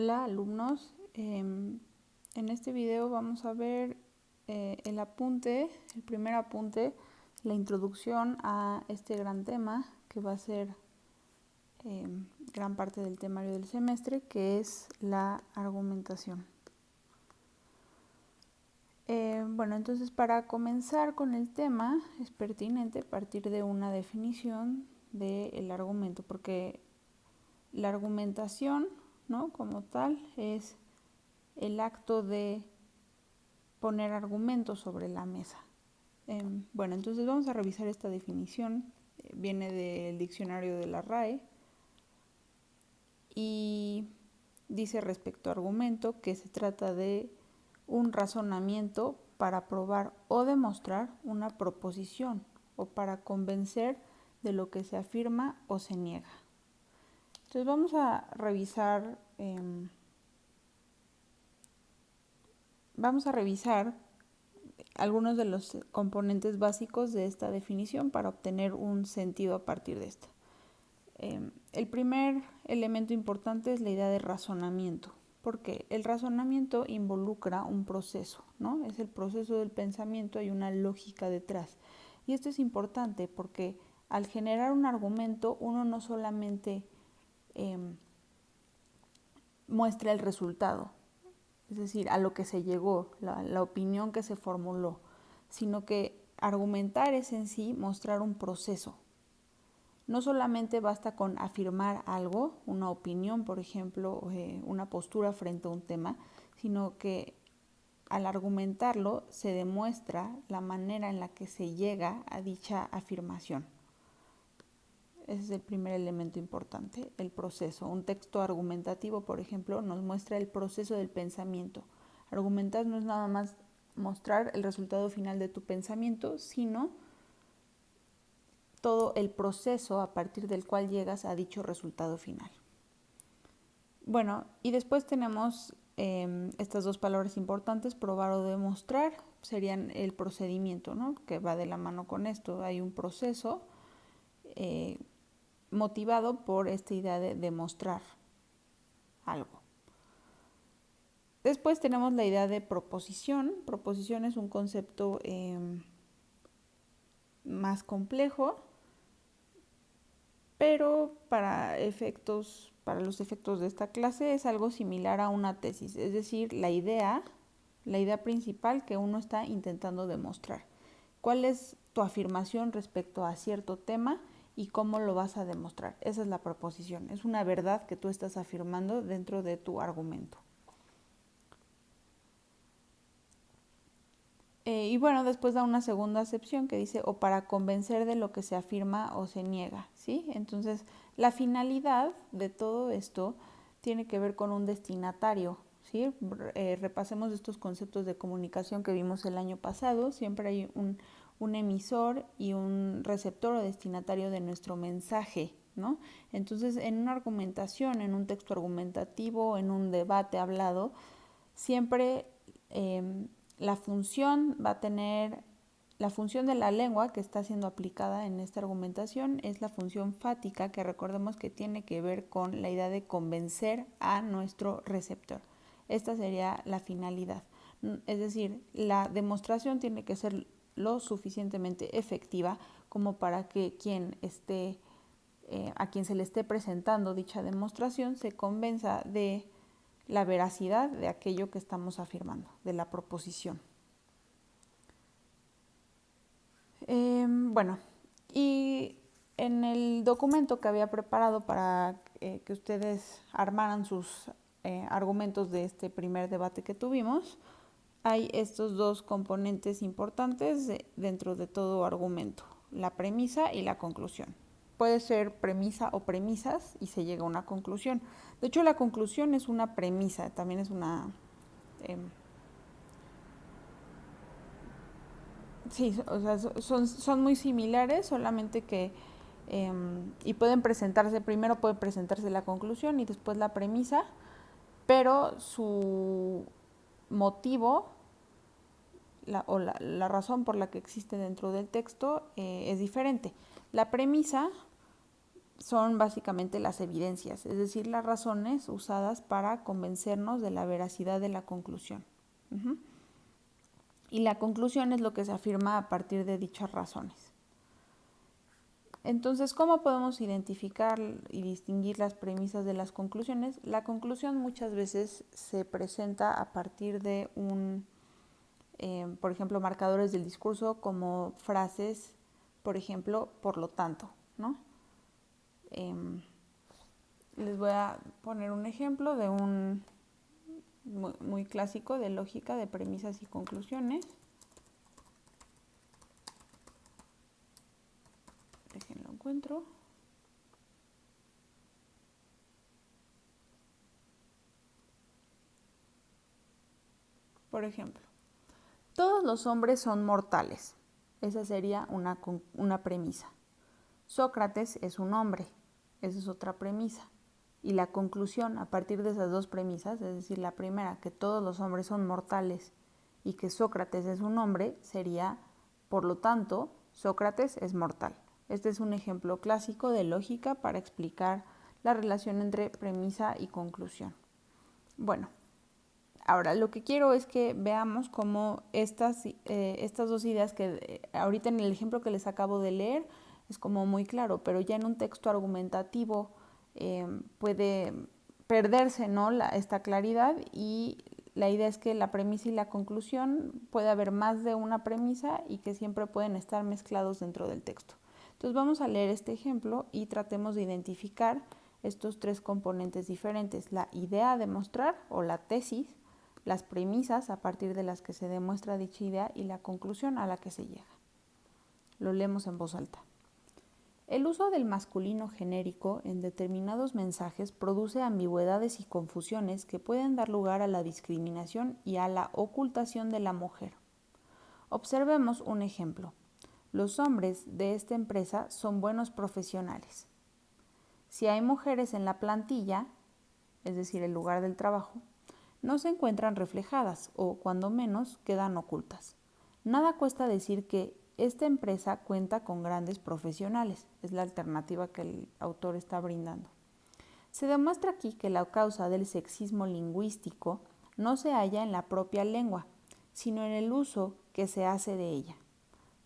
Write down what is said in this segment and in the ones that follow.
Hola alumnos, en este video vamos a ver el primer apunte, la introducción a este gran tema que va a ser gran parte del temario del semestre, que es la argumentación. Bueno, entonces para comenzar con el tema es pertinente partir de una definición del argumento, porque la argumentación, ¿no?, como tal, es el acto de poner argumentos sobre la mesa. Bueno, entonces vamos a revisar esta definición. Viene del diccionario de la RAE y dice respecto a argumento que se trata de un razonamiento para probar o demostrar una proposición o para convencer de lo que se afirma o se niega. Entonces vamos a revisar algunos de los componentes básicos de esta definición para obtener un sentido a partir de esta. El primer elemento importante es la idea de razonamiento, porque el razonamiento involucra un proceso, ¿no? Es el proceso del pensamiento, hay una lógica detrás. Y esto es importante porque al generar un argumento uno no solamente muestra el resultado, es decir, a lo que se llegó, la opinión que se formuló, sino que argumentar es en sí mostrar un proceso. No solamente basta con afirmar algo, una opinión, por ejemplo, una postura frente a un tema, sino que al argumentarlo se demuestra la manera en la que se llega a dicha afirmación. Ese es el primer elemento importante, el proceso. Un texto argumentativo, por ejemplo, nos muestra el proceso del pensamiento. Argumentar no es nada más mostrar el resultado final de tu pensamiento, sino todo el proceso a partir del cual llegas a dicho resultado final. Bueno, y después tenemos estas dos palabras importantes, probar o demostrar, serían el procedimiento, ¿no?, que va de la mano con esto. Hay un proceso motivado por esta idea de demostrar algo. Después tenemos la idea de proposición. Proposición es un concepto más complejo, pero para los efectos de esta clase es algo similar a una tesis, es decir, la idea principal que uno está intentando demostrar. ¿Cuál es tu afirmación respecto a cierto tema y cómo lo vas a demostrar? Esa es la proposición, es una verdad que tú estás afirmando dentro de tu argumento. Y bueno, después da una segunda acepción que dice o para convencer de lo que se afirma o se niega, ¿sí? Entonces, la finalidad de todo esto tiene que ver con un destinatario, ¿sí? Repasemos estos conceptos de comunicación que vimos el año pasado. Siempre hay un emisor y un receptor o destinatario de nuestro mensaje, ¿no? Entonces, en una argumentación, en un texto argumentativo, en un debate hablado, siempre la función de la lengua que está siendo aplicada en esta argumentación es la función fática, que recordemos que tiene que ver con la idea de convencer a nuestro receptor. Esta sería la finalidad. Es decir, la demostración tiene que ser lo suficientemente efectiva como para que a quien se le esté presentando dicha demostración se convenza de la veracidad de aquello que estamos afirmando, de la proposición. Bueno, y en el documento que había preparado para que ustedes armaran sus argumentos de este primer debate que tuvimos, hay estos dos componentes importantes dentro de todo argumento, la premisa y la conclusión. Puede ser premisa o premisas y se llega a una conclusión. De hecho, la conclusión es una premisa, también es una... sí, o sea, son muy similares, solamente que... y primero puede presentarse la conclusión y después la premisa, pero su motivo la razón por la que existe dentro del texto es diferente. La premisa son básicamente las evidencias, es decir, las razones usadas para convencernos de la veracidad de la conclusión. Y la conclusión es lo que se afirma a partir de dichas razones. Entonces, ¿cómo podemos identificar y distinguir las premisas de las conclusiones? La conclusión muchas veces se presenta a partir de por ejemplo, marcadores del discurso como frases, por ejemplo, por lo tanto, ¿no? Les voy a poner un ejemplo de un muy clásico de lógica de premisas y conclusiones. Déjenlo encuentro. Por ejemplo, todos los hombres son mortales. Esa sería una premisa. Sócrates es un hombre. Esa es otra premisa. Y la conclusión a partir de esas dos premisas, es decir, la primera, que todos los hombres son mortales y que Sócrates es un hombre, sería, por lo tanto, Sócrates es mortal. Este es un ejemplo clásico de lógica para explicar la relación entre premisa y conclusión. Bueno, ahora lo que quiero es que veamos cómo estas dos ideas que ahorita en el ejemplo que les acabo de leer es como muy claro, pero ya en un texto argumentativo puede perderse, ¿no? esta claridad, y la idea es que la premisa y la conclusión puede haber más de una premisa y que siempre pueden estar mezclados dentro del texto. Entonces vamos a leer este ejemplo y tratemos de identificar estos tres componentes diferentes: la idea a demostrar o la tesis, las premisas a partir de las que se demuestra dicha idea y la conclusión a la que se llega. Lo leemos en voz alta. El uso del masculino genérico en determinados mensajes produce ambigüedades y confusiones que pueden dar lugar a la discriminación y a la ocultación de la mujer. Observemos un ejemplo. Los hombres de esta empresa son buenos profesionales. Si hay mujeres en la plantilla, es decir, el lugar del trabajo, no se encuentran reflejadas o, cuando menos, quedan ocultas. Nada cuesta decir que esta empresa cuenta con grandes profesionales, es la alternativa que el autor está brindando. Se demuestra aquí que la causa del sexismo lingüístico no se halla en la propia lengua, sino en el uso que se hace de ella.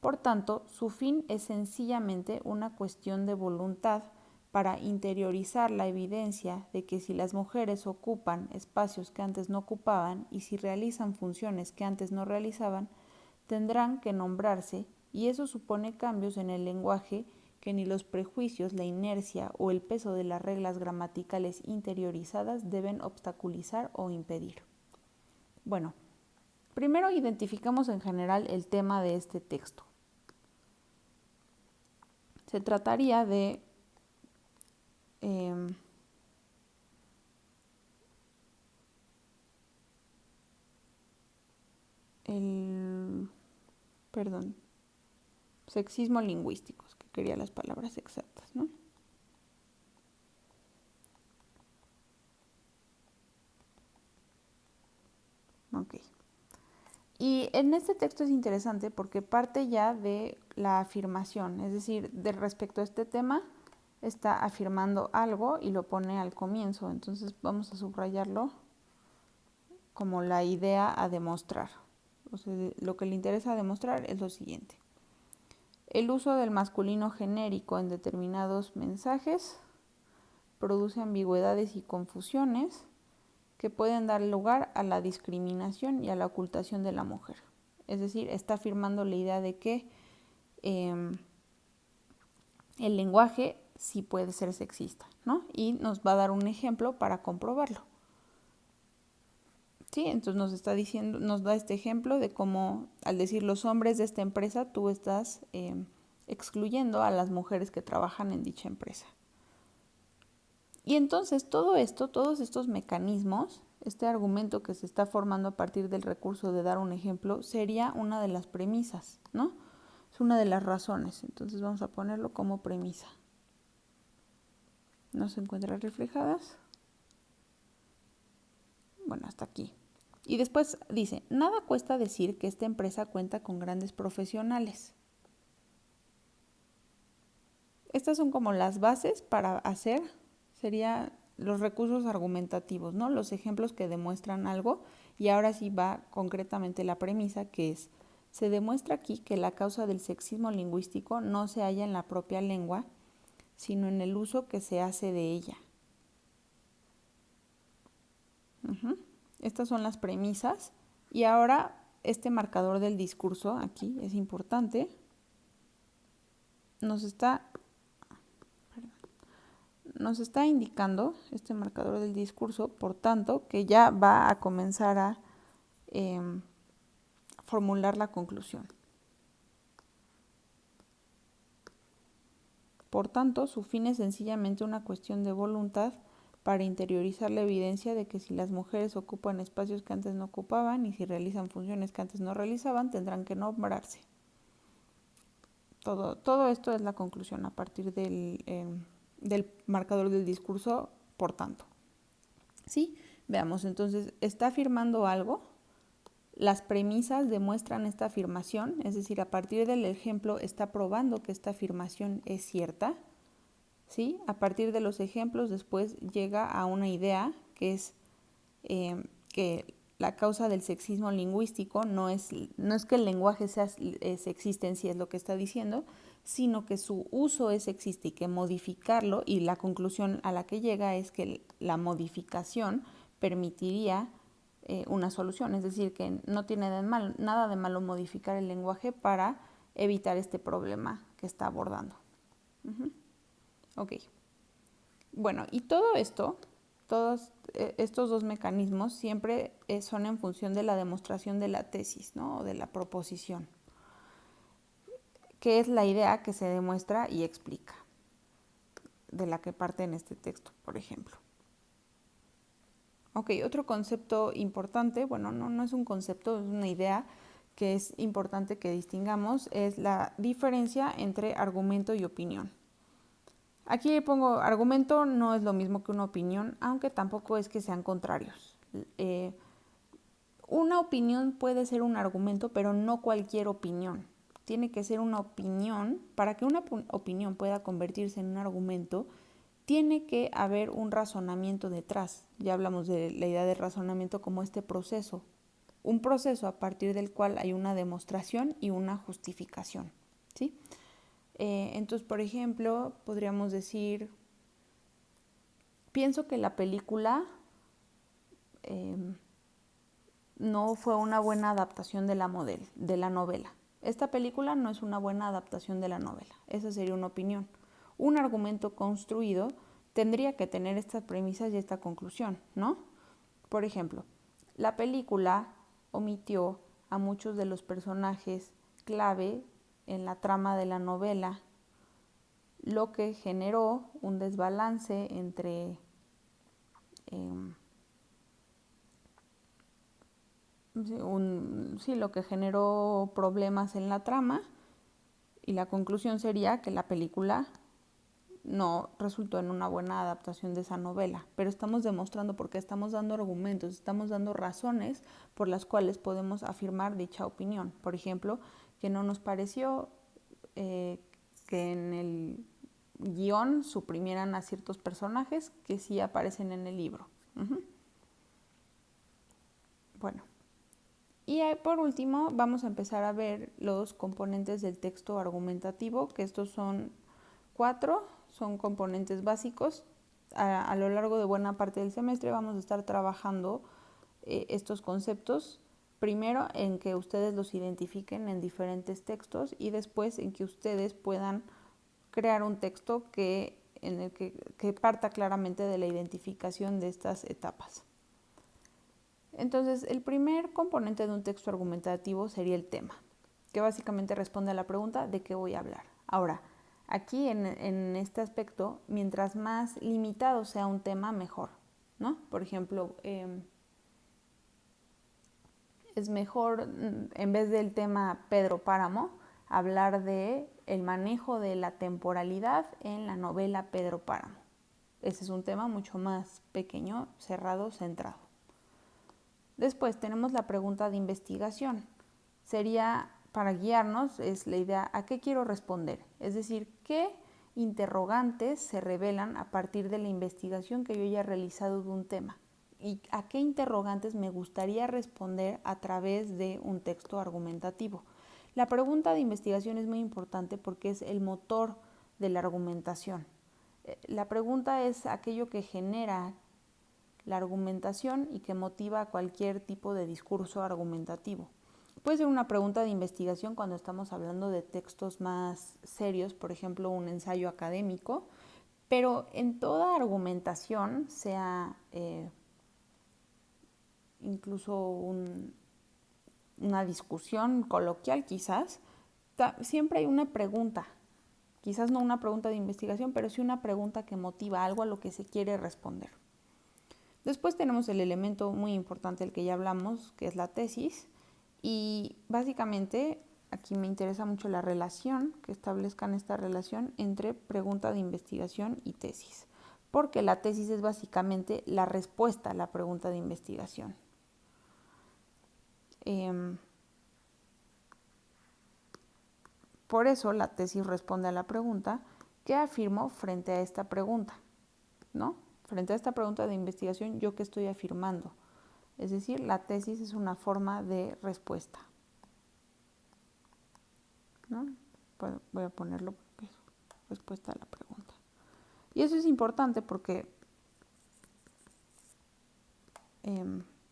Por tanto, su fin es sencillamente una cuestión de voluntad para interiorizar la evidencia de que si las mujeres ocupan espacios que antes no ocupaban y si realizan funciones que antes no realizaban, tendrán que nombrarse, y eso supone cambios en el lenguaje que ni los prejuicios, la inercia o el peso de las reglas gramaticales interiorizadas deben obstaculizar o impedir. Bueno, primero identificamos en general el tema de este texto. Se trataría de sexismo lingüístico, que quería las palabras exactas, ¿no? Ok. Y en este texto es interesante porque parte ya de la afirmación, es decir, de respecto a este tema está afirmando algo y lo pone al comienzo, entonces vamos a subrayarlo como la idea a demostrar. O sea, lo que le interesa demostrar es lo siguiente. El uso del masculino genérico en determinados mensajes produce ambigüedades y confusiones que pueden dar lugar a la discriminación y a la ocultación de la mujer. Es decir, está afirmando la idea de que el lenguaje sí puede ser sexista, ¿no? Y nos va a dar un ejemplo para comprobarlo. Sí, entonces nos da este ejemplo de cómo al decir los hombres de esta empresa, tú estás excluyendo a las mujeres que trabajan en dicha empresa. Y entonces todo esto, todos estos mecanismos, este argumento que se está formando a partir del recurso de dar un ejemplo, sería una de las premisas, ¿no? Es una de las razones, entonces vamos a ponerlo como premisa. ¿No se encuentran reflejadas? Bueno, hasta aquí. Y después dice, nada cuesta decir que esta empresa cuenta con grandes profesionales. Estas son como las bases para hacer, serían los recursos argumentativos, ¿no? Los ejemplos que demuestran algo. Y ahora sí va concretamente la premisa, que es: se demuestra aquí que la causa del sexismo lingüístico no se halla en la propia lengua, sino en el uso que se hace de ella. Estas son las premisas. Y ahora este marcador del discurso aquí es importante. Nos está indicando este marcador del discurso, por tanto, que ya va a comenzar a formular la conclusión. Por tanto, su fin es sencillamente una cuestión de voluntad para interiorizar la evidencia de que si las mujeres ocupan espacios que antes no ocupaban y si realizan funciones que antes no realizaban, tendrán que nombrarse. Todo esto es la conclusión a partir del marcador del discurso, por tanto. ¿Sí? Veamos, entonces, está afirmando algo. Las premisas demuestran esta afirmación, es decir, a partir del ejemplo está probando que esta afirmación es cierta. ¿Sí? A partir de los ejemplos después llega a una idea que es que la causa del sexismo lingüístico no es que el lenguaje sea sexista en sí, es lo que está diciendo, sino que su uso es sexista y que modificarlo, y la conclusión a la que llega es que la modificación permitiría una solución, es decir, que no tiene nada de malo modificar el lenguaje para evitar este problema que está abordando. Ok. Bueno, y todo esto, todos estos dos mecanismos siempre son en función de la demostración de la tesis, ¿no? O de la proposición, que es la idea que se demuestra y explica, de la que parte en este texto, por ejemplo. Ok, otro concepto importante, bueno, no es un concepto, es una idea que es importante que distingamos, es la diferencia entre argumento y opinión. Aquí pongo: argumento no es lo mismo que una opinión, aunque tampoco es que sean contrarios. Una opinión puede ser un argumento, pero no cualquier opinión. Tiene que ser una opinión. Para que una opinión pueda convertirse en un argumento, tiene que haber un razonamiento detrás. Ya hablamos de la idea de razonamiento como este proceso. Un proceso a partir del cual hay una demostración y una justificación. ¿Sí? Entonces, por ejemplo, podríamos decir: pienso que la película no fue una buena adaptación de la novela. Esta película no es una buena adaptación de la novela. Esa sería una opinión. Un argumento construido tendría que tener estas premisas y esta conclusión, ¿no? Por ejemplo, la película omitió a muchos de los personajes clave en la trama de la novela, lo que generó un desbalance entre lo que generó problemas en la trama, y la conclusión sería que la película no resultó en una buena adaptación de esa novela, pero estamos demostrando, porque estamos dando argumentos, estamos dando razones por las cuales podemos afirmar dicha opinión. Por ejemplo, que no nos pareció que en el guión suprimieran a ciertos personajes que sí aparecen en el libro. Bueno, y por último vamos a empezar a ver los componentes del texto argumentativo, que estos son 4, son componentes básicos. A lo largo de buena parte del semestre vamos a estar trabajando estos conceptos, primero en que ustedes los identifiquen en diferentes textos y después en que ustedes puedan crear un texto que parta claramente de la identificación de estas etapas. Entonces, el primer componente de un texto argumentativo sería el tema, que básicamente responde a la pregunta: ¿de qué voy a hablar? Ahora, aquí en este aspecto, mientras más limitado sea un tema, mejor, ¿no? Por ejemplo, es mejor, en vez del tema Pedro Páramo, hablar de el manejo de la temporalidad en la novela Pedro Páramo. Ese es un tema mucho más pequeño, cerrado, centrado. Después tenemos la pregunta de investigación. Sería, para guiarnos, es la idea: ¿a qué quiero responder? Es decir, ¿qué interrogantes se revelan a partir de la investigación que yo haya realizado de un tema y a qué interrogantes me gustaría responder a través de un texto argumentativo. La pregunta de investigación es muy importante porque es el motor de la argumentación. La pregunta es aquello que genera la argumentación y que motiva a cualquier tipo de discurso argumentativo. Puede ser una pregunta de investigación cuando estamos hablando de textos más serios, por ejemplo, un ensayo académico, pero en toda argumentación, sea incluso una discusión coloquial quizás, siempre hay una pregunta, quizás no una pregunta de investigación, pero sí una pregunta que motiva algo a lo que se quiere responder. Después tenemos el elemento muy importante del que ya hablamos, que es la tesis, y básicamente aquí me interesa mucho la relación, que establezcan esta relación entre pregunta de investigación y tesis, porque la tesis es básicamente la respuesta a la pregunta de investigación. Por eso la tesis responde a la pregunta, ¿qué afirmo frente a esta pregunta? ¿No? Frente a esta pregunta de investigación, ¿yo qué estoy afirmando? Es decir, la tesis es una forma de respuesta, ¿no? Voy a ponerlo porque es respuesta a la pregunta. Y eso es importante porque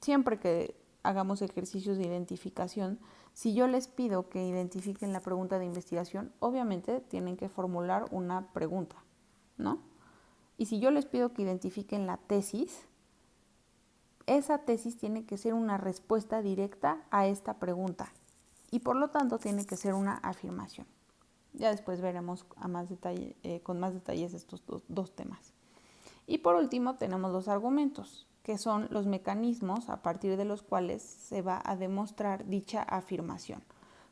siempre que hagamos ejercicios de identificación, si yo les pido que identifiquen la pregunta de investigación, obviamente tienen que formular una pregunta, ¿no? Y si yo les pido que identifiquen la tesis, esa tesis tiene que ser una respuesta directa a esta pregunta y por lo tanto tiene que ser una afirmación. Ya después veremos con más detalles estos dos temas. Y por último tenemos los argumentos, que son los mecanismos a partir de los cuales se va a demostrar dicha afirmación.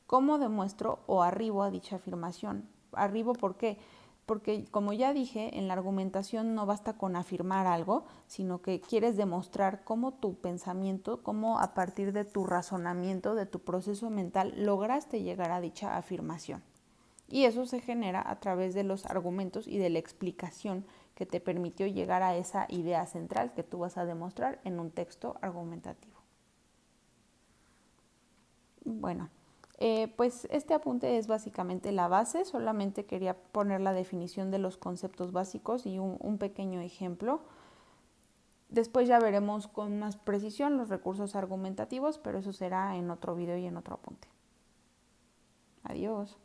¿Cómo demuestro o arribo a dicha afirmación? ¿Arribo por qué? Porque como ya dije, en la argumentación no basta con afirmar algo, sino que quieres demostrar cómo tu pensamiento, cómo a partir de tu razonamiento, de tu proceso mental, lograste llegar a dicha afirmación. Y eso se genera a través de los argumentos y de la explicación que te permitió llegar a esa idea central que tú vas a demostrar en un texto argumentativo. Bueno, pues este apunte es básicamente la base, solamente quería poner la definición de los conceptos básicos y un pequeño ejemplo. Después ya veremos con más precisión los recursos argumentativos, pero eso será en otro video y en otro apunte. Adiós.